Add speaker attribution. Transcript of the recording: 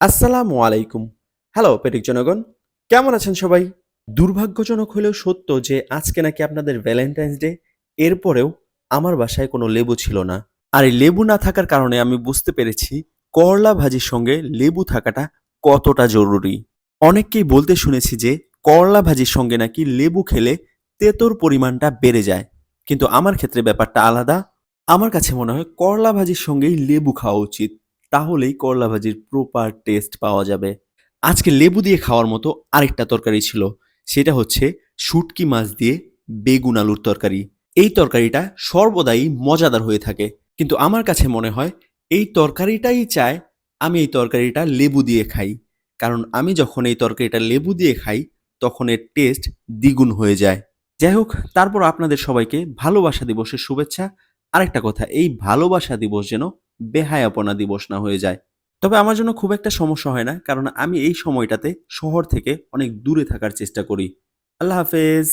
Speaker 1: আসসালামু আলাইকুম। হ্যালো পেটিক জনগণ, কেমন আছেন সবাই? দুর্ভাগ্যজনক হলেও সত্য যে আজকে নাকি আপনাদের ভ্যালেন্টাইন্স ডে। এরপরেও আমার বাসায় কোনো লেবু ছিল না। আর এই লেবু না থাকার কারণে আমি বুঝতে পেরেছি করলা ভাজির সঙ্গে লেবু থাকাটা কতটা জরুরি। অনেককেই বলতে শুনেছি যে করলা ভাজির সঙ্গে নাকি লেবু খেলে তেঁতোর পরিমাণটা বেড়ে যায়। কিন্তু আমার ক্ষেত্রে ব্যাপারটা আলাদা। আমার কাছে মনে হয় করলা ভাজির সঙ্গেই লেবু খাওয়া উচিত। তাহলেই করলা ভাজির প্রপার টেস্ট পাওয়া যাবে। আজকে লেবু দিয়ে খাওয়ার মতো আরেকটা তরকারি ছিল। সেটা হচ্ছে শুটকি মাছ দিয়ে বেগুন আলুর তরকারি। এই তরকারিটা সর্বদাই মজাদার হয়ে থাকে। কিন্তু আমার কাছে মনে হয় এই তরকারিটাই চায় আমি এই তরকারিটা লেবু দিয়ে খাই। কারণ আমি যখন এই তরকারিটা লেবু দিয়ে খাই তখন এর টেস্ট দ্বিগুণ হয়ে যায়। যাই হোক, তারপর আপনাদের সবাইকে ভালোবাসা দিবসের শুভেচ্ছা। আরেকটা কথা, এই ভালোবাসা দিবস যেন বেহায়াপনা দিবস না হয়ে যায়। তবে আমার জন্য খুব একটা সমস্যা হয় না, কারণ আমি এই সময়টাতে শহর থেকে অনেক দূরে থাকার চেষ্টা করি। আল্লাহ হাফেজ।